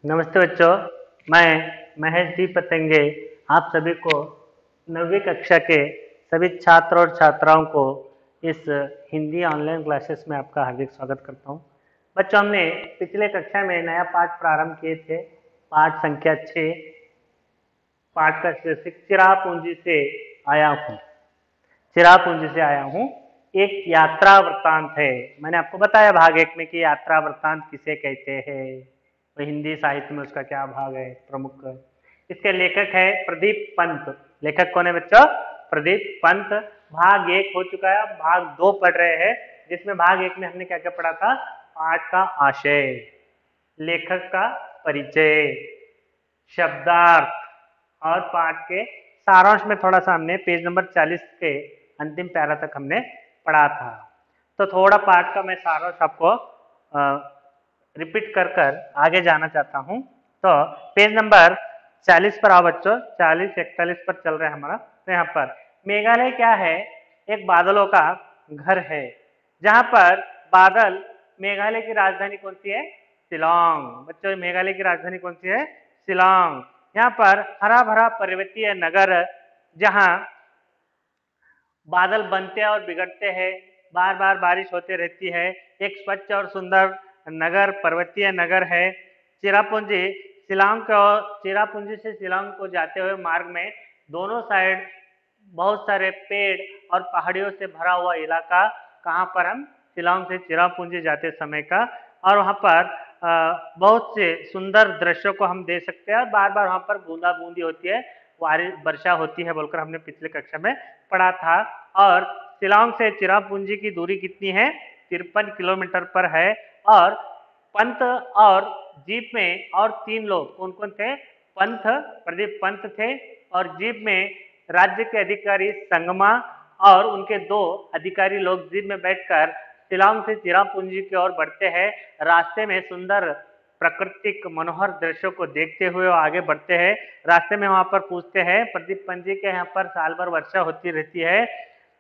नमस्ते बच्चों, मैं महेश जी पतंगे आप सभी को 9वीं कक्षा के सभी छात्र और छात्राओं को इस हिंदी ऑनलाइन क्लासेस में आपका हार्दिक स्वागत करता हूं। बच्चों, हमने पिछले कक्षा में नया पाठ प्रारंभ किए थे, पाठ संख्या 6। पाठ का शीर्षक चिरापूंजी से आया हूँ। चिरापूंजी से आया हूँ एक यात्रा वृत्तांत है। मैंने आपको बताया भाग 1 में कि यात्रा वृत्तांत किसे कहते हैं, तो हिंदी साहित्य में उसका क्या भाग है प्रमुख। इसके लेखक है प्रदीप पंत। लेखक कौन है बच्चों? प्रदीप पंत। भाग 1 हो चुका है, भाग 2 पढ़ रहे हैं, जिसमें भाग 1 में हमने क्या क्या पढ़ा था? पाठ का आशय, लेखक का परिचय, शब्दार्थ और पाठ के सारांश में थोड़ा सा हमने पेज नंबर 40 के अंतिम पैरा तक हमने पढ़ा था। तो थोड़ा पाठ का मैं सारांश आपको रिपीट कर कर आगे जाना चाहता हूं। तो पेज नंबर 40 पर आओ बच्चों, 40-41 पर चल रहा है हमारा। तो यहाँ पर मेघालय क्या है? एक बादलों का घर है, जहां पर बादल, मेघालय की राजधानी कौन सी है? शिलांग। बच्चों, मेघालय की राजधानी कौन सी है? शिलांग। यहाँ पर हरा भरा पर्वतीय नगर, जहां बादल बनते और बिगड़ते हैं, बार बार बारिश होते रहती है। एक स्वच्छ और सुंदर नगर, पर्वतीय नगर है चिरापुंजी। शिलांग को, चिरापुंजी से शिलांग को जाते हुए मार्ग में दोनों साइड बहुत सारे पेड़ और पहाड़ियों से भरा हुआ इलाका। कहाँ पर? हम शिलांग से चिरापुंजी जाते समय का। और वहाँ पर बहुत से सुंदर दृश्यों को हम देख सकते हैं। बार बार वहाँ पर बूंदा बूंदी होती है, वर्षा होती है बोलकर हमने पिछले कक्षा में पढ़ा था। और शिलांग से चिरापुंजी की दूरी कितनी है? 53 किलोमीटर पर है। और पंत और जीप में और 3 लोग, कौन कौन थे? पंत, प्रदीप पंत थे, और जीप में राज्य के अधिकारी संगमा और उनके 2 अधिकारी लोग जीप में बैठकर शिलांग से चिरापुंजी की ओर बढ़ते हैं। रास्ते में सुंदर प्राकृतिक मनोहर दृश्यों को देखते हुए आगे बढ़ते हैं। रास्ते में वहां पर पूछते हैं, प्रदीप पंत जी के यहाँ पर साल भर वर्षा होती रहती है।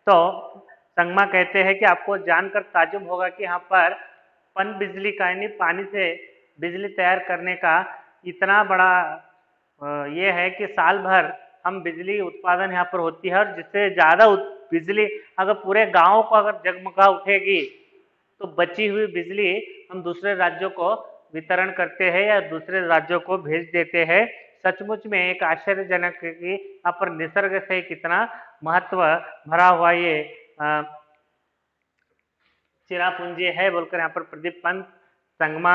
तो संगमा कहते हैं कि आपको जानकर ताज्जुब होगा कि यहाँ पर पन बिजली का, यानी पानी से बिजली तैयार करने का इतना बड़ा ये है कि साल भर हम बिजली उत्पादन यहाँ पर होती है। और जिससे ज्यादा बिजली अगर पूरे गांव को अगर जगमगा उठेगी, तो बची हुई बिजली हम दूसरे राज्यों को वितरण करते हैं या दूसरे राज्यों को भेज देते हैं। सचमुच में एक आश्चर्यजनक है कि यहाँ पर निसर्ग से कितना महत्व भरा हुआ ये चिरापुंजी है बोलकर यहाँ पर प्रदीप पंत संगमा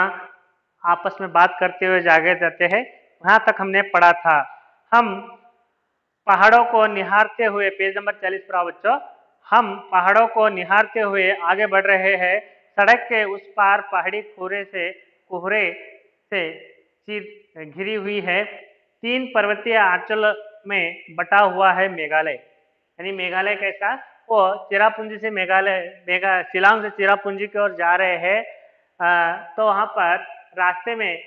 आपस में बात करते हुए जागे जाते हैं। वहां तक हमने पढ़ा था। हम पहाड़ों को निहारते हुए, पेज नंबर 40 पर आओ बच्चों, हम पहाड़ों को निहारते हुए आगे बढ़ रहे हैं। सड़क के उस पार पहाड़ी कोहरे से घिरी हुई है। 3 पर्वतीय आंचल में बटा हुआ है मेघालय। यानी मेघालय कैसा? वो चिरापुंजी से शिलांग से चिरापुंजी की ओर जा रहे हैं। तो वहां पर रास्ते में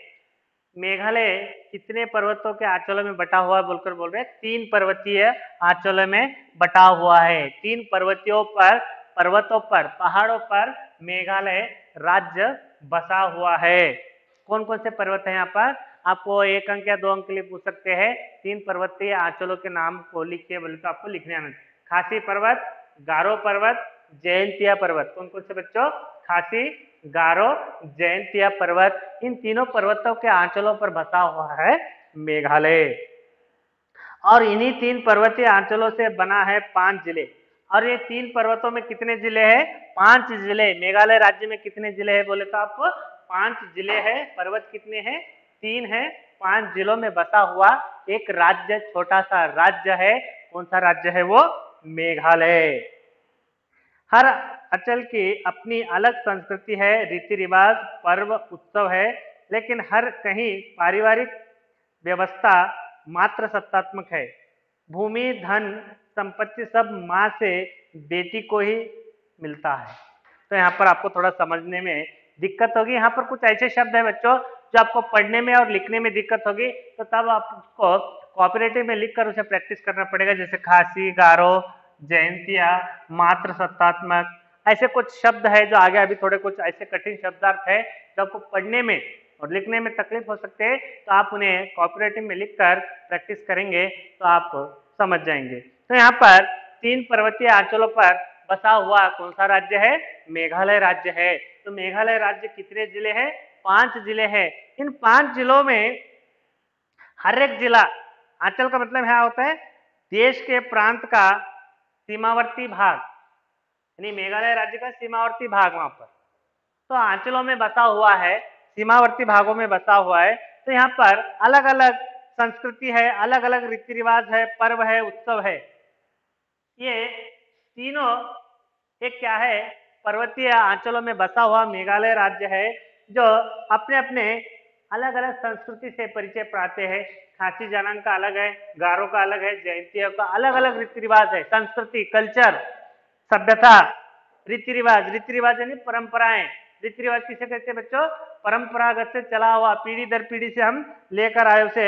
मेघालय कितने पर्वतों के आंचलों में बटा हुआ है बोलकर बोल रहे हैं? 3 पर्वतीय आंचलों में बटा हुआ है। 3 पर्वतों पर, पहाड़ों पर मेघालय राज्य बसा हुआ है। कौन कौन से पर्वत है यहाँ पर? आपको 1 अंक या 2 अंक के लिए पूछ सकते हैं। 3 पर्वतीय आंचलों के नाम को लिखिए बोले तो आपको लिखने आना। खासी पर्वत, गारो पर्वत, जयंतिया पर्वत। कौन कौन से बच्चों? खासी, गारो, जयंतिया पर्वत। इन तीनों पर्वतों के आंचलों पर बसा हुआ है मेघालय। और इन्हीं 3 पर्वतीय आंचलों से बना है 5 जिले। और ये 3 पर्वतों में कितने जिले हैं? 5 जिले। मेघालय राज्य में कितने जिले हैं बोले तो आपको 5 जिले हैं। पर्वत कितने हैं? 3 हैं। 5 जिलों में बसा हुआ एक राज्य, छोटा सा राज्य है। कौन सा राज्य है वो? मेघालय। हर अंचल की अपनी अलग संस्कृति है, रीति रिवाज, पर्व, उत्सव है, लेकिन हर कहीं पारिवारिक व्यवस्था मात्र सत्तात्मक है। भूमि, धन, संपत्ति सब माँ से बेटी को ही मिलता है। तो यहाँ पर आपको थोड़ा समझने में दिक्कत होगी। यहाँ पर कुछ ऐसे शब्द है बच्चों जो आपको पढ़ने में और लिखने में दिक्कत होगी, तो तब आपको कोऑपरेटिव में लिखकर उसे प्रैक्टिस करना पड़ेगा। जैसे खासी, गारो, जयंतिया, मात्र सत्तात्मक, ऐसे कुछ शब्द है जो आगे अभी थोड़े कुछ ऐसे कठिन शब्दार्थ है जो आपको पढ़ने में और लिखने में तकलीफ हो सकते हैं तो आप उन्हें कोऑपरेटिव में लिखकर प्रैक्टिस करेंगे तो आप समझ जाएंगे। तो यहाँ पर 3 पर्वतीय अंचलों पर बसा हुआ कौन सा राज्य है? मेघालय राज्य है। तो मेघालय राज्य कितने जिले हैं? 5 जिले हैं। इन 5 जिलों में हर एक जिला, अंचल का मतलब यहाँ होता है देश के प्रांत का सीमावर्ती भाग, यानी मेघालय राज्य का सीमावर्ती भाग वहां पर तो अंचलों में बसा हुआ है, सीमावर्ती भागों में बसा हुआ है। तो यहाँ पर अलग अलग संस्कृति है, अलग अलग रीति रिवाज है, पर्व है, उत्सव है। ये तीनों एक क्या है? पर्वतीय अंचलों में बसा हुआ मेघालय राज्य है जो अपने अपने अलग अलग संस्कृति से परिचय पाते हैं। खासी जानान का अलग है, गारो का अलग है, जयंतियों का अलग अलग रीति रिवाज है, संस्कृति, कल्चर, सभ्यता, रीति रिवाज यानी परंपराएं। रीति रिवाज किसे कहते हैं बच्चों? परंपरागत से चला हुआ, पीढ़ी दर पीढ़ी से हम लेकर आए उसे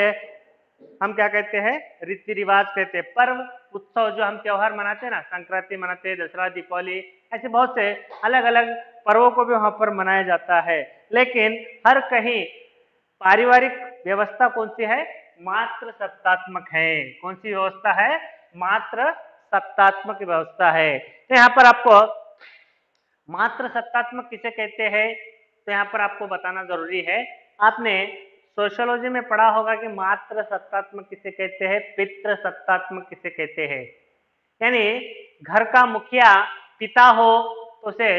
हम क्या कहते हैं? रीति रिवाज कहते हैं। पर्व उत्सव जो हम त्योहार मनाते हैं ना, संक्रांति मनाते हैं, दसरा, दीपावली, ऐसे बहुत से अलग अलग पर्वों को भी वहां पर मनाया जाता है। लेकिन हर कहीं पारिवारिक व्यवस्था कौन सी है? मात्र सत्तात्मक है। कौन सी व्यवस्था है? मात्र सत्तात्मक व्यवस्था है। तो यहाँ पर आपको मात्र सत्तात्मक किसे कहते हैं तो यहाँ पर आपको बताना जरूरी है। आपने सोशियोलॉजी में पढ़ा होगा कि मात्र सत्तात्मक किसे कहते हैं, पितृ सत्तात्मक किसे कहते हैं। यानी घर का मुखिया पिता हो तो उसे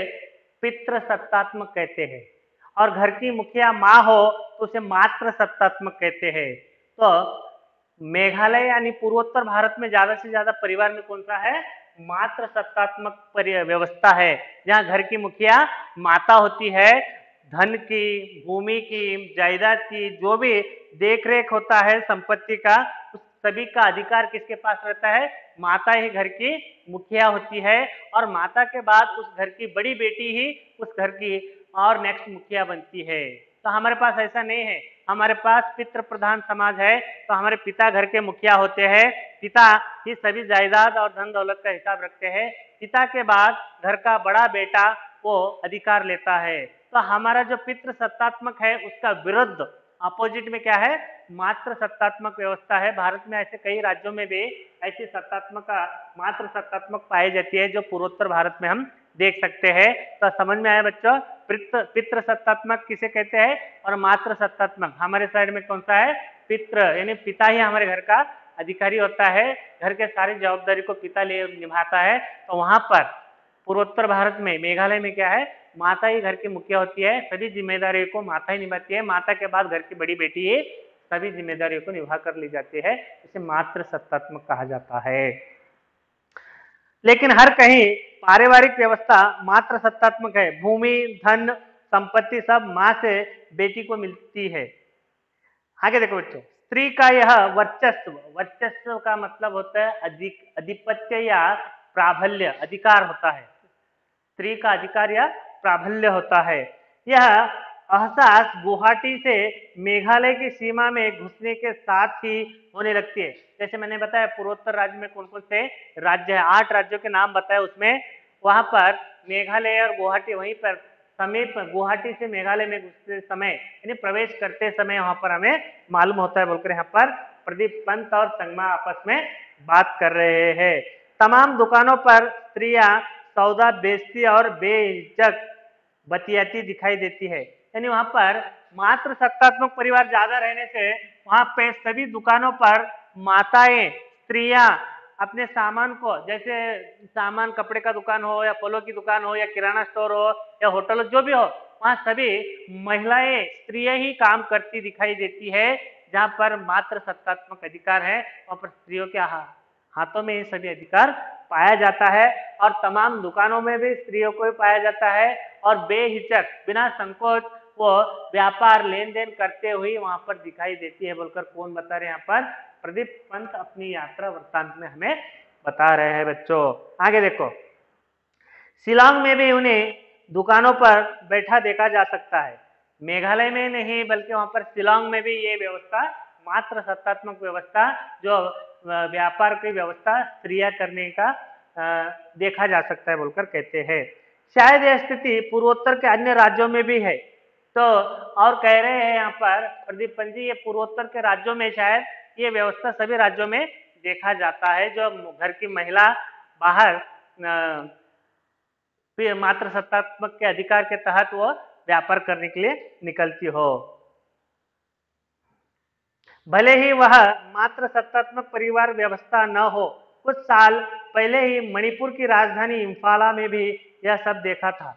पितृ सत्तात्मक कहते हैं और घर की मुखिया माँ हो तो उसे मात्र सत्तात्मक कहते हैं। तो मेघालय यानी पूर्वोत्तर भारत में ज्यादा से ज्यादा परिवार में कौन सा है? मात्र सत्तात्मक व्यवस्था है, जहाँ घर की मुखिया माता होती है। धन की, भूमि की, जायदाद की जो भी देख रेख होता है संपत्ति का, उस सभी का अधिकार किसके पास रहता है? माता ही घर की मुखिया होती है और माता के बाद उस घर की बड़ी बेटी ही उस घर की और नेक्स्ट मुखिया बनती है। तो हमारे पास ऐसा नहीं है, हमारे पास पितृ प्रधान समाज है। तो हमारे पिता घर के मुखिया होते हैं, पिता ही सभी जायदाद और धन दौलत का हिसाब रखते हैं। पिता के बाद घर का बड़ा बेटा वो अधिकार लेता है। तो हमारा जो पितृ सत्तात्मक है उसका विरुद्ध अपोजिट में क्या है? मात्र सत्तात्मक व्यवस्था है। भारत में ऐसे कई राज्यों में भी ऐसी सत्तात्मक मात्र सत्तात्मक पाई जाती है जो पूर्वोत्तर भारत में हम देख सकते हैं। तो समझ में आया बच्चों? पितृ सत्तात्मक किसे कहते हैं और मात्र सत्तात्मक हमारे साइड में कौन सा है? पितृ, यानी पिता ही हमारे घर का अधिकारी होता है, घर के सारी जवाबदारी को पिता ले निभाता है। तो वहां पर पूर्वोत्तर भारत में मेघालय में क्या है? माता ही घर की मुखिया होती है, सभी जिम्मेदारियों को माता ही निभाती है। माता के बाद घर की बड़ी बेटी ही सभी जिम्मेदारियों को निभा कर ली जाती है। इसे मात्र सत्तात्मक कहा जाता है। लेकिन हर कहीं पारिवारिक व्यवस्था मात्र सत्तात्मक है। भूमि, धन, संपत्ति सब माँ से बेटी को मिलती है। आगे देखो बच्चों, स्त्री का यह वर्चस्व, वर्चस्व का मतलब होता है अधिपत्य या प्राबल्य, अधिकार होता है। स्त्री का अधिकार या प्राबल्य होता है। यह एहसास गुवाहाटी से मेघालय की सीमा में घुसने के साथ ही होने लगती है। जैसे मैंने बताया पूर्वोत्तर राज्य में कौन कौन से राज्य है, 8 राज्यों के नाम बताए, उसमें वहां पर मेघालय और गुवाहाटी वहीं पर समीप, गुवाहाटी से मेघालय में घुसते समय यानी प्रवेश करते समय वहां पर हमें मालूम होता है बोलकर यहाँ पर प्रदीप पंत और संगमा आपस में बात कर रहे हैं। तमाम दुकानों पर स्त्रियां सौदा बेचती और बेहिचक बतियाती दिखाई देती है। यानी वहां पर मात्र सत्तात्मक परिवार ज्यादा रहने से वहां पे सभी दुकानों पर माताएं, स्त्रियां अपने सामान को, जैसे सामान कपड़े का दुकान हो या फलों की दुकान हो या किराना स्टोर हो या होटल जो भी हो, वहां सभी महिलाएं, स्त्रियां ही काम करती दिखाई देती है। जहां पर मात्र सत्तात्मक अधिकार है वहां पर स्त्रियों के हाथों में ये सभी अधिकार पाया जाता है और तमाम दुकानों में भी स्त्रियों को पाया जाता है और बेहिचक बिना संकोच वो व्यापार लेन देन करते हुए वहां पर दिखाई देती है बोलकर कौन बता रहे हैं? यहाँ पर प्रदीप पंत अपनी यात्रा वृत्तांत में हमें बता रहे हैं बच्चों। आगे देखो, शिलांग में भी उन्हें दुकानों पर बैठा देखा जा सकता है। मेघालय में नहीं बल्कि वहां पर शिलांग में भी ये व्यवस्था मात्र सत्तात्मक व्यवस्था जो व्यापार की व्यवस्था स्त्रियां करने का देखा जा सकता है बोलकर कहते हैं। शायद यह स्थिति पूर्वोत्तर के अन्य राज्यों में भी है। तो और कह रहे हैं यहाँ पर प्रदीप पंत जी, ये पूर्वोत्तर के राज्यों में शायद ये व्यवस्था सभी राज्यों में देखा जाता है, जो घर की महिला बाहर मात्र सत्तात्मक के अधिकार के तहत वो व्यापार करने के लिए निकलती हो। भले ही वह मात्र सत्तात्मक परिवार व्यवस्था न हो, कुछ साल पहले ही मणिपुर की राजधानी इम्फाला में भी यह सब देखा था।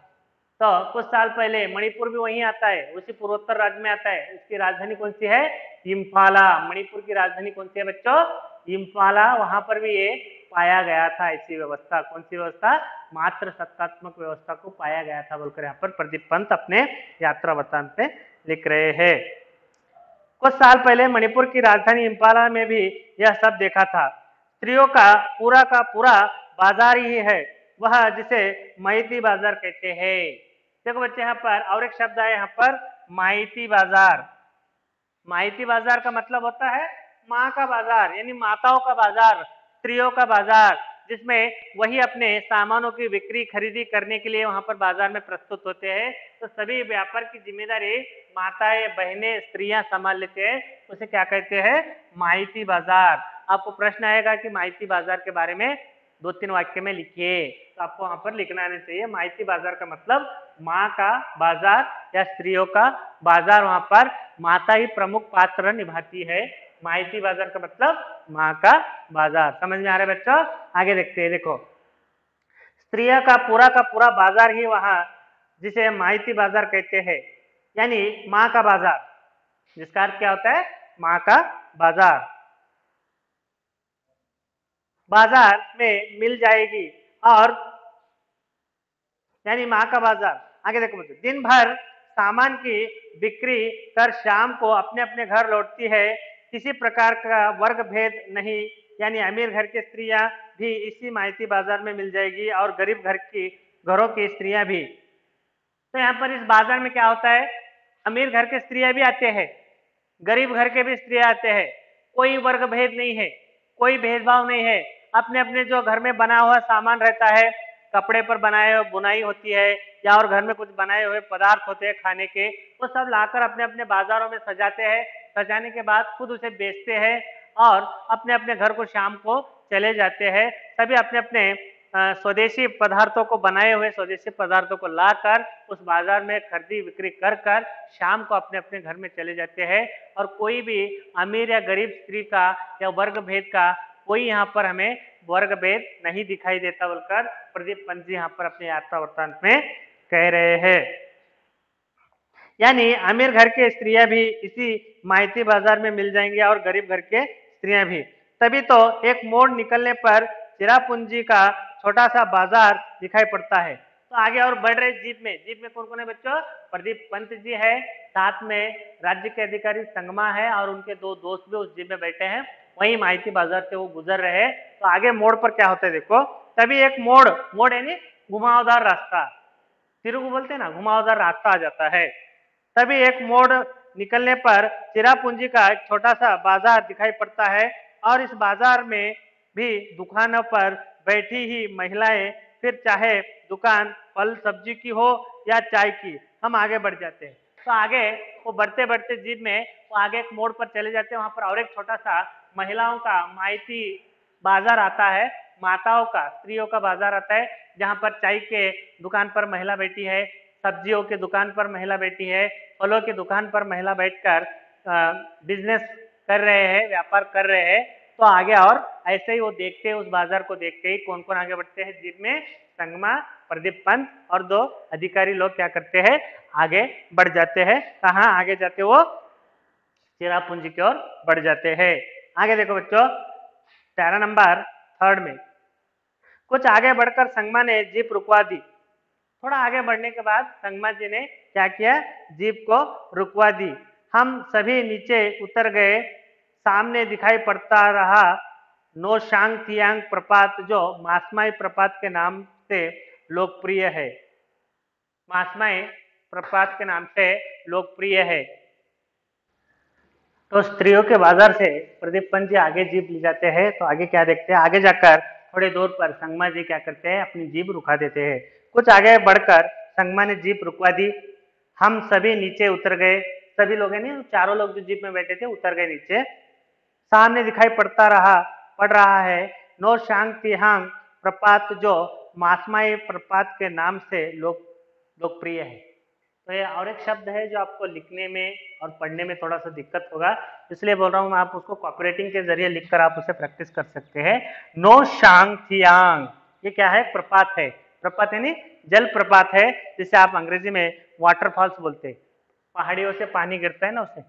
तो कुछ साल पहले मणिपुर भी वहीं आता है, उसी पूर्वोत्तर राज्य में आता है। उसकी राजधानी कौन सी है? इम्फाला। मणिपुर की राजधानी कौन सी है बच्चों? इम्फाला। वहां पर भी ये पाया गया था ऐसी व्यवस्था। कौन सी व्यवस्था? मात्र सत्तात्मक व्यवस्था को पाया गया था बोलकर यहाँ पर प्रदीप पंत अपने यात्रा वृत्तांत में लिख रहे हैं। कुछ साल पहले मणिपुर की राजधानी इम्फाला में भी यह सब देखा था। स्त्रियों का पूरा बाजार ही है, वह जिसे माइती बाजार कहते हैं। देखो बच्चे, यहाँ पर और एक शब्द है यहाँ पर, माइती बाजार। माइती बाजार का मतलब होता है माँ का बाजार, यानी माताओं का बाजार, स्त्रियों का बाजार, जिसमें वही अपने सामानों की बिक्री खरीदी करने के लिए वहां पर बाजार में प्रस्तुत होते हैं। तो सभी व्यापार की जिम्मेदारी माताएं, बहनें, स्त्रियां संभाल लेते हैं। उसे क्या कहते हैं? माइती बाजार। आपको प्रश्न आएगा कि माइती बाजार के बारे में 2-3 वाक्य में लिखिए, तो आपको वहां पर लिखना आना चाहिए। माइती बाजार का मतलब माँ का बाजार या स्त्रियों का बाजार, वहां पर माता ही प्रमुख पात्र निभाती है। माइती बाजार का मतलब माँ का बाजार। समझ में आ रहा है बच्चों? आगे देखते हैं। देखो, स्त्रियों का पूरा बाजार ही वहां, जिसे माइती बाजार कहते हैं, यानी माँ का बाजार, जिसका अर्थ क्या होता है? माँ का बाजार। बाजार में मिल जाएगी, और यानी माँ का बाजार। आगे देखो बच्चों, दिन भर सामान की बिक्री कर शाम को अपने अपने घर लौटती है। किसी प्रकार का वर्ग भेद नहीं, यानी अमीर घर की स्त्रियां भी इसी माइती बाजार में मिल जाएगी और गरीब घरों की स्त्रियां भी। तो यहाँ पर इस बाजार में क्या होता है? अमीर घर के स्त्रियां भी आते हैं, गरीब घर के भी स्त्रियां आते हैं। कोई वर्ग भेद नहीं है, कोई भेदभाव नहीं है। अपने अपने जो घर में बना हुआ सामान रहता है, कपड़े पर बनाए हुए बुनाई होती है, या और घर में कुछ बनाए हुए पदार्थ होते हैं खाने के, वो सब लाकर अपने अपने बाजारों में सजाते हैं। सजाने के बाद खुद उसे बेचते हैं और अपने अपने घर को शाम को चले जाते हैं। सभी अपने अपने स्वदेशी पदार्थों को, बनाए हुए स्वदेशी पदार्थों को लाकर उस बाजार में खरीदी बिक्री कर शाम को अपने अपने घर में चले जाते हैं। और कोई भी अमीर या गरीब स्त्री का या वर्ग भेद का कोई यहाँ पर हमें वर्ग भेद नहीं दिखाई देता बोलकर प्रदीप पंत जी यहाँ पर अपने यात्रा वृत्तांत में कह रहे हैं। यानी अमीर घर के स्त्रियां भी इसी माइती बाजार में मिल जाएंगी और गरीब घर के स्त्रियां भी। तभी तो एक मोड़ निकलने पर चिरापुंजी का छोटा सा बाजार दिखाई पड़ता है। तो आगे और बढ़ रहे जीप में कौन कौन है बच्चों? प्रदीप पंत जी है, साथ में राज्य के अधिकारी संगमा है, और उनके 2 दोस्त भी उस जीप में बैठे हैं। वही माइती बाजार से वो गुजर रहे हैं। तो आगे मोड़ पर क्या होता है देखो, तभी एक मोड़ यानी घुमावदार रास्ता, तिरुगु बोलते हैं ना, घुमावदार रास्ता आ जाता है। तभी एक मोड़ निकलने पर चिरापुंजी का एक छोटा सा बाजार दिखाई पड़ता है, और इस बाजार में भी दुकानों पर बैठी ही महिलाएं, फिर चाहे दुकान फल सब्जी की हो या चाय की। हम आगे बढ़ जाते हैं। तो आगे वो बढ़ते बढ़ते जीप में वो आगे एक मोड़ पर चले जाते हैं। वहां पर और एक छोटा सा महिलाओं का माइती बाजार आता है, माताओं का, स्त्रियों का बाजार आता है, जहां पर चाय के दुकान पर महिला बैठी है, सब्जियों की दुकान पर महिला बैठी है, फलों की दुकान पर महिला बैठकर बिजनेस कर रहे हैं, व्यापार कर रहे हैं। तो आगे और ऐसे ही वो देखते हैं, उस बाजार को देखते ही कौन कौन आगे बढ़ते हैं जीप में? संगमा, प्रदीप पंत और 2 अधिकारी लोग क्या करते हैं? आगे बढ़ जाते हैं। कहाँ आगे जाते? वो चिरापुंजी की ओर बढ़ जाते हैं। आगे देखो बच्चों, पैरा नंबर 3 में कुछ आगे बढ़कर संगमा ने जीप रुकवा दी। थोड़ा आगे बढ़ने के बाद संगमा जी ने क्या किया? जीप को रुकवा दी। हम सभी नीचे उतर गए। सामने दिखाई पड़ता रहा नोशांग थियांग प्रपात, जो मासमाई प्रपात के नाम से लोकप्रिय है। मासमाई प्रपात के नाम से लोकप्रिय है। तो स्त्रियों के बाजार से प्रदीप पंत जी आगे जीप ले जाते हैं। तो आगे क्या देखते हैं? आगे जाकर थोड़े दूर पर संगमा जी क्या करते हैं? अपनी जीप रुका देते हैं। कुछ आगे बढ़कर संगमा ने जीप रुकवा दी। हम सभी नीचे उतर गए, सभी लोग नहीं, चारों लोग जो जीप में बैठे थे उतर गए नीचे। सामने दिखाई पड़ रहा है नो शांग तिहांग प्रपात, जो मासमाई प्रपात के नाम से लोकप्रिय है। तो ये और एक शब्द है जो आपको लिखने में और पढ़ने में थोड़ा सा दिक्कत होगा, इसलिए बोल रहा हूँ मैं, आप उसको कॉपीराइटिंग के जरिए लिखकर आप उसे प्रैक्टिस कर सकते हैं। नो शांग थियांग, ये क्या है? प्रपात है। प्रपात यानी जल प्रपात है, जिसे आप अंग्रेजी में वाटरफॉल्स बोलते हैं। पहाड़ियों से पानी गिरता है ना, उसे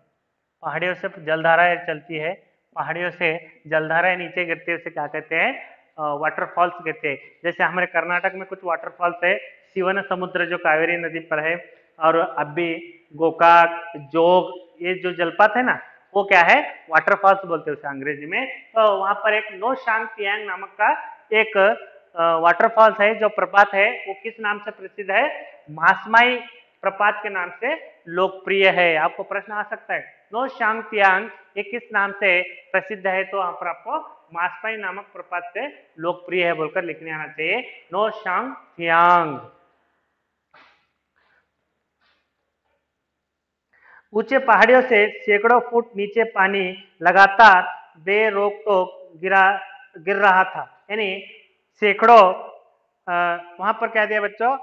पहाड़ियों से जलधाराएं चलती है, पहाड़ियों से जलधाराएं नीचे गिरती है, उसे क्या कहते हैं? वाटरफॉल्स कहते हैं। जैसे हमारे कर्नाटक में कुछ वाटरफॉल्स है, शिवन समुद्र जो कावेरी नदी पर है, और अब्बी, गोकाक, जोग, ये जो जलपात है ना, वो क्या है? वाटरफॉल्स बोलते हैं उसे अंग्रेजी में। तो वहां पर एक नो शांग तियांग नामक का एक वाटरफॉल्स है, जो प्रपात है, वो किस नाम से प्रसिद्ध है? मासमाई प्रपात के नाम से लोकप्रिय है। आपको प्रश्न आ सकता है नो शांग तियांग ये किस नाम से प्रसिद्ध है, तो वहां पर आपको मासमाई नामक प्रपात से लोकप्रिय है बोलकर लिखने आना चाहिए, नो शांग तियांग। ऊंचे पहाड़ियों से सैकड़ों फुट नीचे पानी लगातार बेरोक टोक गिर रहा था, यानी सैकड़ों, वहां पर क्या दिया बच्चों?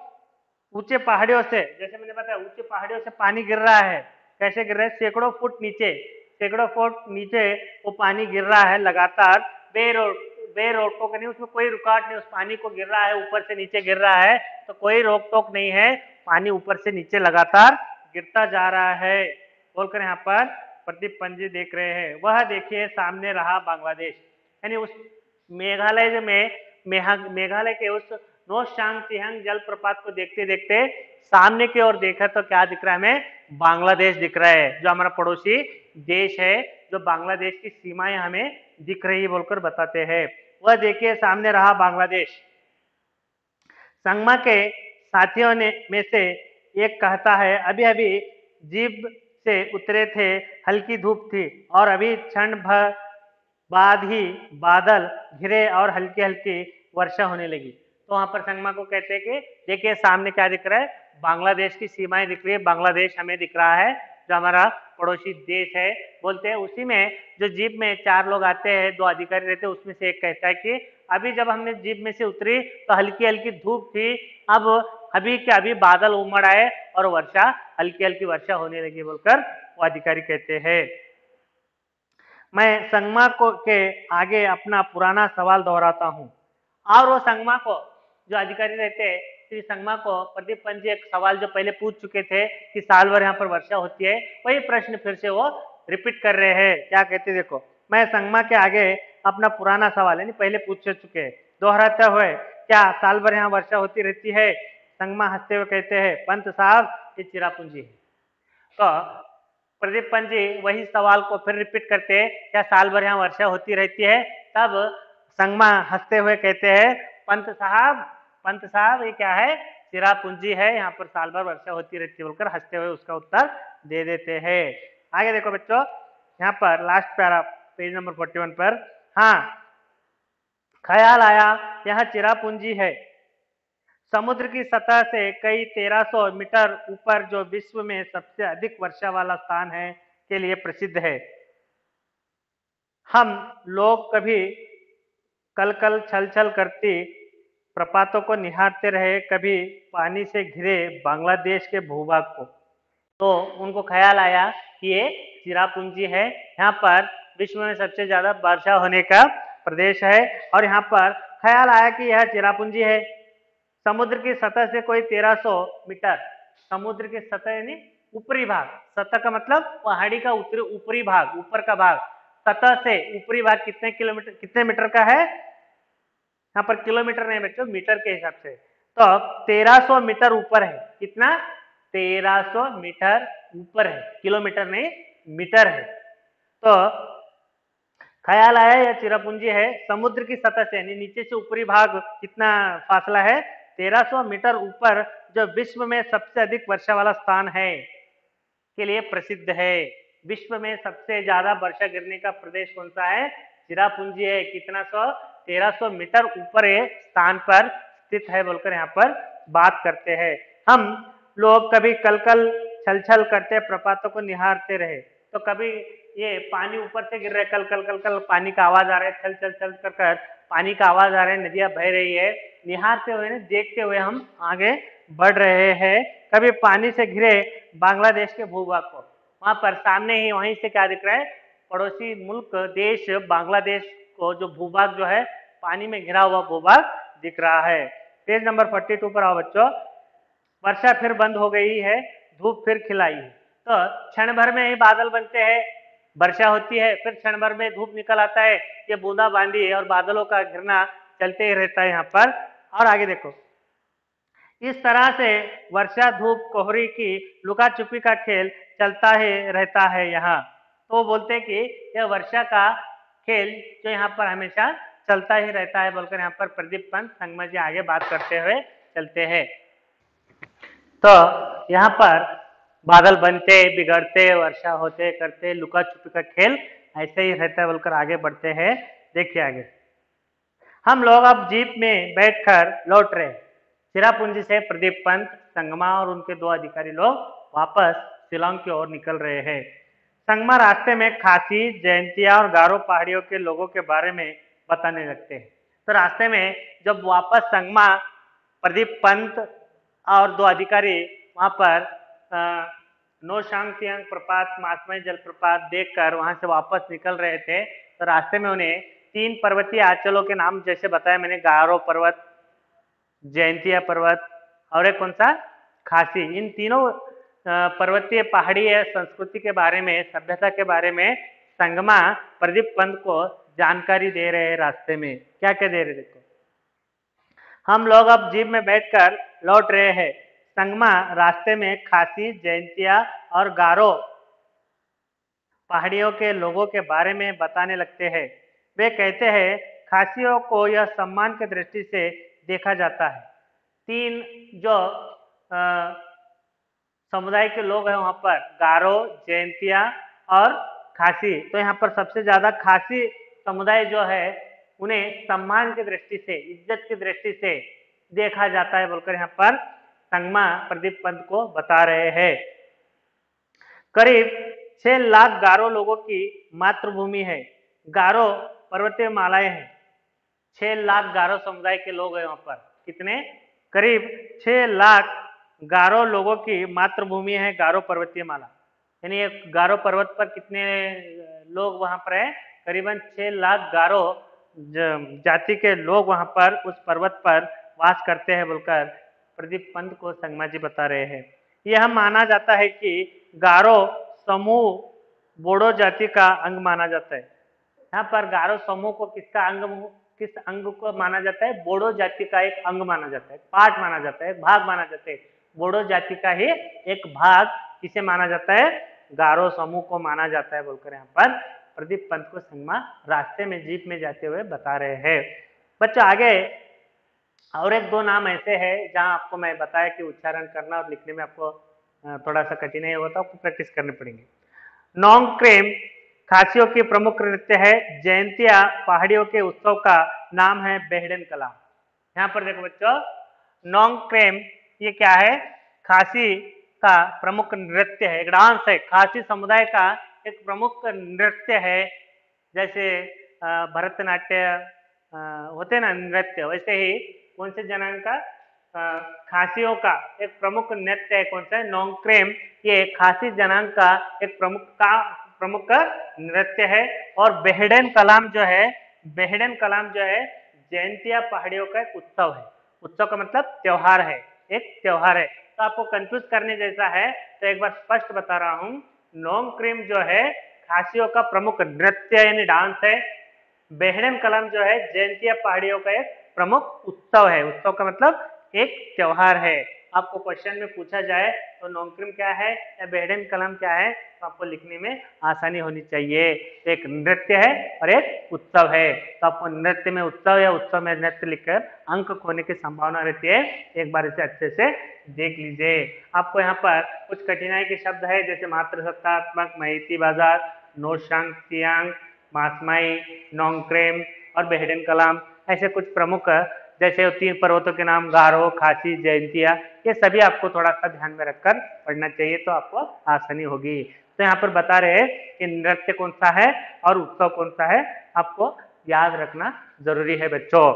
ऊंचे पहाड़ियों से, जैसे मैंने बताया ऊंचे पहाड़ियों से पानी गिर रहा है। कैसे गिर रहा है? सैकड़ों फुट नीचे, सैकड़ों फुट नीचे वो पानी गिर रहा है लगातार, बेरोक टोक नहीं, उसमें कोई रुकावट नहीं, उस पानी को गिर रहा है, ऊपर से नीचे गिर रहा है, तो कोई रोक टोक नहीं है, पानी ऊपर से नीचे लगातार गिरता जा रहा है बोलकर यहाँ पर प्रदीप पंजी देख रहे हैं। वह देखिए सामने रहा बांग्लादेश, यानी उस मेघालय में मेघालय के उस नो शांग तिहांग जलप्रपात को देखते देखते सामने की ओर देखा तो क्या दिख रहा है हमें? बांग्लादेश दिख रहा है, जो हमारा पड़ोसी देश है, जो बांग्लादेश की सीमाएं हमें दिख रही है बोलकर बताते हैं। वह देखिए सामने रहा बांग्लादेश। संगमा के साथियों ने में से एक कहता है, अभी अभी जीप से उतरे थे, हल्की धूप थी और अभी क्षण भर बाद ही बादल घिरे और हल्की हल्की वर्षा होने लगी। तो वहां पर संगमा को कहते हैं कि देखिए सामने क्या दिख रहा है? बांग्लादेश की सीमाएं दिख रही है, बांग्लादेश हमें दिख रहा है, जो हमारा पड़ोसी देश है। बोलते हैं उसी में जो जीप में 4 लोग आते हैं, 2 अधिकारी रहते हैं, उसमें से एक कहता है कि अभी जब हमने जीप में से उतरी तो हल्की हल्की धूप थी, अब अभी के अभी बादल उमड़ आए और वर्षा, हल्की हल्की वर्षा होने लगी बोलकर वो अधिकारी कहते हैं। मैं संगमा को के आगे अपना पुराना सवाल दोहराता हूं, और वो संगमा को, जो अधिकारी रहते हैं श्री संगमा को, प्रदीप पंजी एक सवाल जो पहले पूछ चुके थे कि साल भर यहाँ पर वर्षा होती है, वही प्रश्न फिर से वो रिपीट कर रहे हैं। क्या कहते देखो, मैं संगमा के आगे अपना पुराना सवाल यानी पहले पूछ चुके हैं दोहराते हुए, क्या साल भर यहाँ वर्षा होती रहती है? संगमा हंसते हुए कहते हैं, पंत साहब ये चिरापुंजी है। तो प्रदीप पंजी वही सवाल को फिर रिपीट करते हैं, क्या साल भर यहाँ वर्षा होती रहती है? तब संगमा हंसते हुए कहते हैं, पंत साहब ये क्या है? चिरापुंजी है, यहाँ पर साल भर वर्षा होती रहती है बोलकर हंसते हुए उसका उत्तर दे देते हैं। आगे देखो बच्चों, यहाँ पर लास्ट पैरा पेज नंबर 41 पर, हाँ, ख्याल आया यह चिरापुंजी है, समुद्र की सतह से कई 1300 मीटर ऊपर, जो विश्व में सबसे अधिक वर्षा वाला स्थान है के लिए प्रसिद्ध है। हम लोग कभी कल कल छल छल करती प्रपातों को निहारते रहे, कभी पानी से घिरे बांग्लादेश के भूभाग को। तो उनको ख्याल आया कि ये चिरापुंजी है, यहाँ पर विश्व में सबसे ज्यादा वर्षा होने का प्रदेश है, और यहाँ पर ख्याल आया कि यह चिरापुंजी है। समुद्र की सतह से कोई 1300 मीटर, समुद्र की सतह यानी ऊपरी भाग, सतह का मतलब पहाड़ी का ऊपरी भाग, ऊपर का भाग, सतह से ऊपरी भाग कितने किलोमीटर, कितने मीटर का है? यहाँ पर किलोमीटर नहीं बच्चों, मीटर के हिसाब से। तो 1300 मीटर ऊपर है, कितना? 1300 मीटर ऊपर है, किलोमीटर नहीं मीटर है। तो ख्याल आया यह चिरापुंजी है, समुद्र की सतह से यानी नीचे से ऊपरी भाग कितना फासला है? 1300 मीटर ऊपर, जो विश्व में सबसे अधिक वर्षा वाला स्थान है के लिए प्रसिद्ध है। विश्व में सबसे ज्यादा वर्षा गिरने का प्रदेश कौन सा है? चिरापुंजी है। कितना 1300 मीटर ऊपर स्थान पर स्थित है बोलकर यहाँ पर बात करते हैं। हम लोग कभी कल कल छल छल करते प्रपातों को निहारते रहे। तो कभी ये पानी ऊपर से गिर रहे, कल कल कल कल पानी का आवाज आ रहा है, छल छल छल कर कर पानी का आवाज आ रहा है, नदियां बह रही है, निहारते हुए देखते हुए हम आगे बढ़ रहे हैं। कभी पानी से घिरे बांग्लादेश के भूभाग को, वहां पर सामने ही वहीं से क्या दिख रहा है, पड़ोसी मुल्क देश बांग्लादेश को जो भूभाग जो है पानी में घिरा हुआ भूभाग दिख रहा है। पेज नंबर 42 पर आओ बच्चों। वर्षा फिर बंद हो गई है, धूप फिर खिलाई है। तो क्षण भर में ही बादल बनते हैं, वर्षा होती है, फिर क्षण भर में धूप निकल आता है। ये बूंदाबांदी और बादलों का घिरना चलते ही रहता है यहाँ पर। और आगे देखो, इस तरह से वर्षा धूप कोहरी की लुका छुपी का खेल चलता ही रहता है यहाँ। तो बोलते हैं कि यह वर्षा का खेल जो यहाँ पर हमेशा चलता ही रहता है बोलकर यहाँ पर प्रदीप पंत संगमा जी आगे बात करते हुए चलते हैं। तो यहाँ पर बादल बनते बिगड़ते, वर्षा होते करते, लुका छुपी का खेल ऐसे ही रहता है बोलकर आगे बढ़ते हैं। देखिए आगे, हम लोग अब जीप में बैठकर लौट रहे। चिरापुंजी से प्रदीप पंत, संगमा और उनके 2 अधिकारी लोग वापस शिलांग की ओर निकल रहे हैं। संगमा रास्ते में खासी, जयंतिया और गारो पहाड़ियों के लोगों के बारे में बताने लगते हैं। तो रास्ते में जब वापस संगमा, प्रदीप पंत और 2 अधिकारी वहां पर नोशांगतियांग प्रपात, मासमई जलप्रपात देखकर वहां से वापस निकल रहे थे, तो रास्ते में उन्हें 3 पर्वतीय आंचलों के नाम जैसे बताया मैंने, गारो पर्वत, जयंतिया पर्वत और एक कौन सा, खासी, इन तीनों पर्वतीय पहाड़ीय संस्कृति के बारे में, सभ्यता के बारे में संगमा प्रदीप पंत को जानकारी दे रहे हैं। रास्ते में क्या क्या दे रहे, देखो, हम लोग अब जीप में बैठकर लौट रहे हैं। संगमा रास्ते में खासी, जयंतिया और गारो पहाड़ियों के लोगों के बारे में बताने लगते हैं। वे कहते हैं खासियों को यह सम्मान की दृष्टि से देखा जाता है। 3 जो समुदाय के लोग हैं वहां पर, गारो, जयंतिया और खासी, तो यहाँ पर सबसे ज्यादा खासी समुदाय जो है उन्हें सम्मान की दृष्टि से, इज्जत की दृष्टि से देखा जाता है बोलकर यहाँ पर संगमा प्रदीप पंत को बता रहे हैं। करीब 6 लाख गारो लोगों की मातृभूमि है। गारो पर्वतीय मालाएं हैं। 6 लाख गारो समुदाय के लोग हैं वहां पर। कितने? करीब 6 लाख गारो लोगों की मातृभूमि है गारो पर्वतीय माला। यानी गारो पर्वत पर कितने लोग वहां पर है? करीबन 6 लाख गारो जाति के लोग वहां पर उस पर्वत पर वास करते हैं बोलकर प्रदीप पंत को संगमा जी बता रहे हैं। यह माना जाता है कि गारो समूह बोडो जाति का अंग माना जाता है। यहाँ पर गारो समूह को किस अंग को माना जाता है? बोडो जाति का एक अंग माना जाता है, पार्ट माना जाता है, भाग माना जाता है। बोडो जाति का ही एक भाग किसे माना जाता है? गारो समूह को माना जाता है बोलकर यहाँ पर प्रदीप पंत को संगमा रास्ते में जीप में जाते हुए बता रहे हैं। बच्चों आगे और 1-2 नाम ऐसे हैं जहां आपको मैं बताया कि उच्चारण करना और लिखने में आपको थोड़ा सा कठिनाई होता है, आपको प्रैक्टिस करनी पड़ेगी। नोंगक्रेम खासियों की प्रमुख नृत्य है। जयंतिया पहाड़ियों के उत्सव का नाम है बेहड़न कला। यहाँ पर देखो बच्चों, नोंगक्रेम ये क्या है? खासी का प्रमुख नृत्य है, एक डांस है, खासी समुदाय का एक प्रमुख नृत्य है। जैसे भरतनाट्य होते ना नृत्य, वैसे ही कौन से जनांग का? खासियों का एक प्रमुख नृत्य है। कौन सा है? नोंगक्रेम। ये खासी जनांग का एक प्रमुख नृत्य है। और बेहड़न कलाम जो है, बेहड़न कलाम जो है जयंतिया पहाड़ियों का एक उत्सव है। उत्सव का मतलब त्योहार है, एक त्योहार है। तो आपको कंफ्यूज करने जैसा है तो एक बार स्पष्ट बता रहा हूं, नोंगक्रेम जो है खासियों का प्रमुख नृत्य यानी डांस है। बेहड़न कलाम जो है जयंतिया पहाड़ियों का एक प्रमुख उत्सव है। उत्सव का मतलब एक त्योहार है। आपको क्वेश्चन में पूछा जाए तो नोंगक्रेम क्या है या बेहड़न कलाम क्या है, तो आपको लिखने में आसानी होनी चाहिए। एक नृत्य है और एक उत्सव है, तो आपको नृत्य में उत्सव या उत्सव में नृत्य लिखकर अंक खोने की संभावना रहती है। एक बार इसे अच्छे से देख लीजिए। आपको यहाँ पर कुछ कठिनाई के शब्द है, जैसे मातृसत्तात्मक, महिती बाजार, नोशांगतियांग, मासमाई, नोंगक्रेम और बेहड़न कलाम, ऐसे कुछ प्रमुख जैसे 3 पर्वतों के नाम गारो, खासी, जयंतिया, ये सभी आपको थोड़ा सा ध्यान में रखकर पढ़ना चाहिए तो आपको आसानी होगी। तो यहाँ पर बता रहे हैं कि नृत्य कौन सा है और उत्सव कौन सा है, आपको याद रखना जरूरी है बच्चों।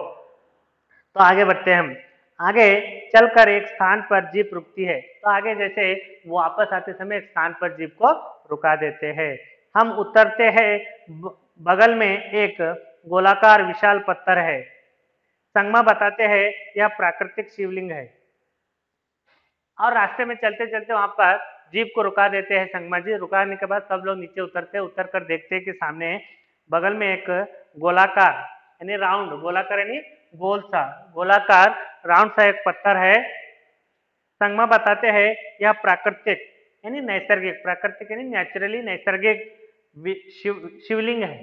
तो आगे बढ़ते हैं हम। आगे चलकर एक स्थान पर जीप रुकती है, तो आगे जैसे वापस आते समय एक स्थान पर जीप को रुका देते हैं। हम उतरते हैं, बगल में एक गोलाकार विशाल पत्थर है। संगमा बताते हैं यह प्राकृतिक शिवलिंग है। और रास्ते में चलते चलते वहां पर जीप को रुका देते हैं संगमा जी। रुकाने के बाद सब लोग नीचे उतरते हैं। उतर कर देखते हैं कि सामने बगल में एक गोलाकार यानी राउंड, गोलाकार यानी गोल सा, गोलाकार राउंड सा एक पत्थर है। संगमा बताते हैं यह प्राकृतिक यानी नैसर्गिक, प्राकृतिक यानी नेचुरली नैसर्गिक शिवलिंग है।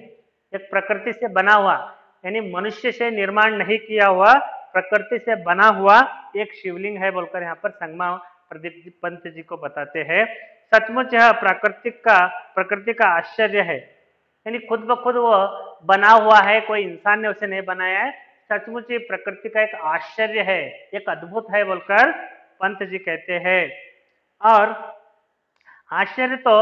एक प्रकृति से बना हुआ यानी मनुष्य से निर्माण नहीं किया हुआ, प्रकृति से बना हुआ एक शिवलिंग है बोलकर यहाँ पर संगमा प्रदीप पंत जी को बताते हैं। सचमुच यह प्रकृति का आश्चर्य है, यानी खुद ब खुद वो बना हुआ है, कोई इंसान ने उसे नहीं बनाया है। सचमुच ये प्रकृति का एक आश्चर्य है, एक अद्भुत है बोलकर पंत जी कहते हैं। और आश्चर्य तो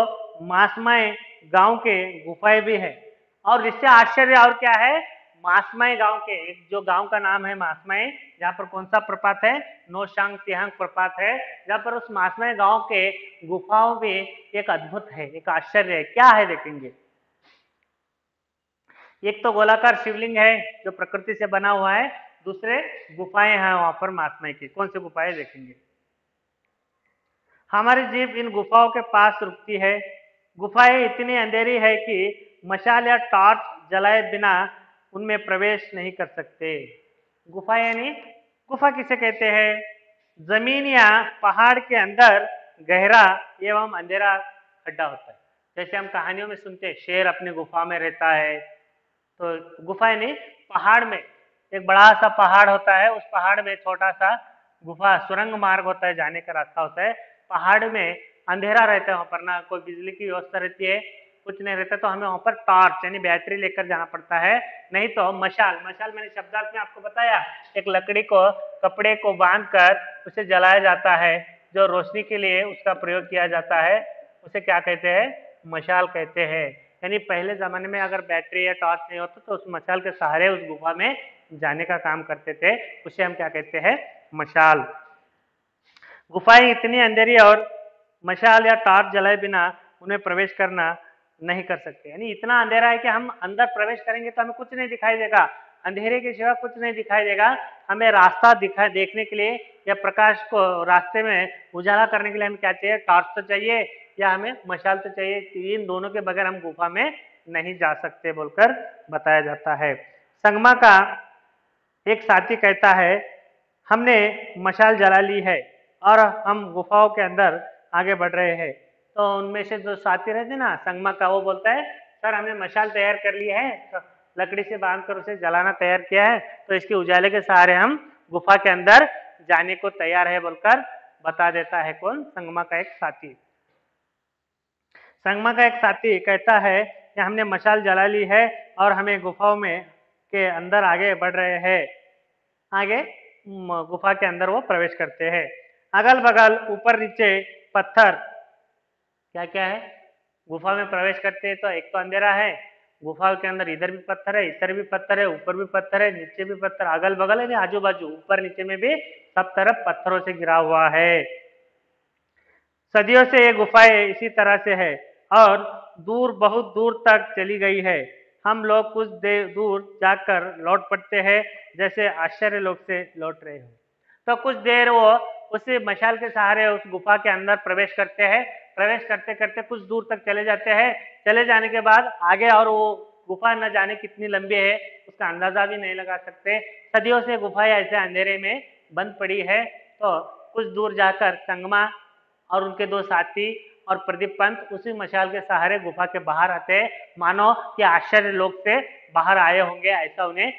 मासमाय गांव के गुफाएं भी है। और इससे आश्चर्य और क्या है, मासमाय गांव के, एक जो गांव का नाम है मासमाय, जहाँ पर कौन सा प्रपात है, नोशांग तिहांग प्रपात है, जहाँ पर उस मासमाय गांव के गुफाओं भी एक अद्भुत है, एक आश्चर्य है। क्या है देखेंगे। एक तो गोलाकार शिवलिंग है जो प्रकृति से बना हुआ है, दूसरे गुफाएं हैं वहां पर मासमाय की। कौन सी गुफाएं देखेंगे। हमारी जीप इन गुफाओं के पास रुकती है। गुफाएं इतनी अंधेरी है कि मशाल या टॉर्च जलाए बिना उनमें प्रवेश नहीं कर सकते। गुफा यानी, गुफा किसे कहते हैं, जमीन या पहाड़ के अंदर गहरा एवं अंधेरा खड्डा होता है। जैसे हम कहानियों में सुनते हैं शेर अपनी गुफा में रहता है, तो गुफा यानी पहाड़ में एक बड़ा सा पहाड़ होता है, उस पहाड़ में छोटा सा गुफा सुरंग मार्ग होता है, जाने का रास्ता होता है। पहाड़ में अंधेरा रहता है, वहां पर ना कोई बिजली की व्यवस्था रहती है, कुछ नहीं रहता, तो हमें वहां पर टॉर्च यानी बैटरी लेकर जाना पड़ता है, नहीं तो मशाल, मशाल मैंने शब्दार्थ में आपको बताया, एक लकड़ी को कपड़े को बांधकर उसे जलाया जाता है, जो रोशनी के लिए उसका प्रयोग किया जाता है, उसे क्या कहते हैं, मशाल कहते हैं। यानी पहले जमाने में अगर बैटरी या टॉर्च नहीं होता तो उस मशाल के सहारे उस गुफा में जाने का काम करते थे, उसे हम क्या कहते हैं, मशाल। गुफाएं इतनी अंधेरी और मशाल या टॉर्च जलाए बिना उन्हें प्रवेश करना नहीं कर सकते। यानी इतना अंधेरा है कि हम अंदर प्रवेश करेंगे तो हमें कुछ नहीं दिखाई देगा, अंधेरे के सिवा कुछ नहीं दिखाई देगा। हमें रास्ता देखने के लिए या प्रकाश को रास्ते में उजाला करने के लिए हमें क्या चाहिए, टॉर्च तो चाहिए या हमें मशाल तो चाहिए। इन दोनों के बगैर हम गुफा में नहीं जा सकते बोलकर बताया जाता है। संगमा का एक साथी कहता है हमने मशाल जला ली है और हम गुफाओं के अंदर आगे बढ़ रहे हैं। तो उनमें से जो साथी रहते ना संगमा का, वो बोलता है सर हमने मशाल तैयार कर ली है, तो लकड़ी से बांधकर उसे जलाना तैयार किया है, तो इसके उजाले के सहारे हम गुफा के अंदर जाने को तैयार है बोलकर बता देता है। कौन, संगमा का एक साथी। संगमा का एक साथी कहता है कि हमने मशाल जला ली है और हमें गुफाओं में के अंदर आगे बढ़ रहे हैं। आगे गुफा के अंदर वो प्रवेश करते हैं। अगल बगल ऊपर नीचे पत्थर, क्या क्या है, गुफा में प्रवेश करते हैं तो एक तो अंधेरा है, गुफा के अंदर इधर भी पत्थर है, इधर भी पत्थर है, ऊपर भी पत्थर है, नीचे भी पत्थर, अगल बगल है, आजू बाजू ऊपर नीचे में भी सब तरफ पत्थरों से घिरा हुआ है। सदियों से ये गुफाएं इसी तरह से है और दूर, बहुत दूर तक चली गई है। हम लोग कुछ देर दूर जाकर लौट पड़ते हैं, जैसे आश्चर्य लोग से लौट रहे हो। तो कुछ देर वो उसी मशाल के सहारे उस गुफा के अंदर प्रवेश करते हैं। प्रवेश करते करते कुछ दूर तक चले जाते हैं। चले जाने के बाद आगे और वो गुफा न जाने कितनी लंबी है उसका अंदाजा भी नहीं लगा सकते। सदियों से गुफाएं ऐसे अंधेरे में बंद पड़ी है। तो कुछ दूर जाकर संगमा और उनके दो साथी और प्रदीप पंत उसी मशाल के सहारे गुफा के बाहर आते हैं, मानो कि आश्चर्य लोक से बाहर आए होंगे, ऐसा उन्हें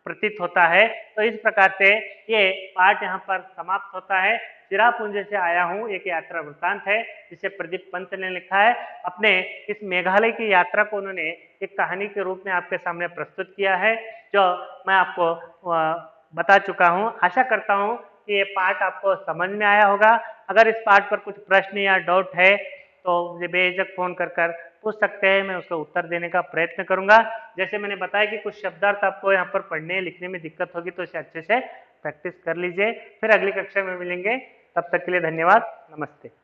प्रतीत होता है। तो इस प्रकार से ये पाठ यहाँ पर समाप्त होता है। चिरापुंजी से आया हूँ एक यात्रा वृत्तांत है जिसे प्रदीप पंत ने लिखा है। अपने इस मेघालय की यात्रा को उन्होंने एक कहानी के रूप में आपके सामने प्रस्तुत किया है, जो मैं आपको बता चुका हूँ। आशा करता हूँ कि ये पाठ आपको समझ में आया होगा। अगर इस पाठ पर कुछ प्रश्न या डाउट है तो मुझे बेझिझक फोन कर पूछ सकते हैं, मैं उसका उत्तर देने का प्रयत्न करूंगा। जैसे मैंने बताया कि कुछ शब्दार्थ आपको यहाँ पर पढ़ने लिखने में दिक्कत होगी तो इसे अच्छे से प्रैक्टिस कर लीजिए। फिर अगली कक्षा में मिलेंगे, तब तक के लिए धन्यवाद, नमस्ते।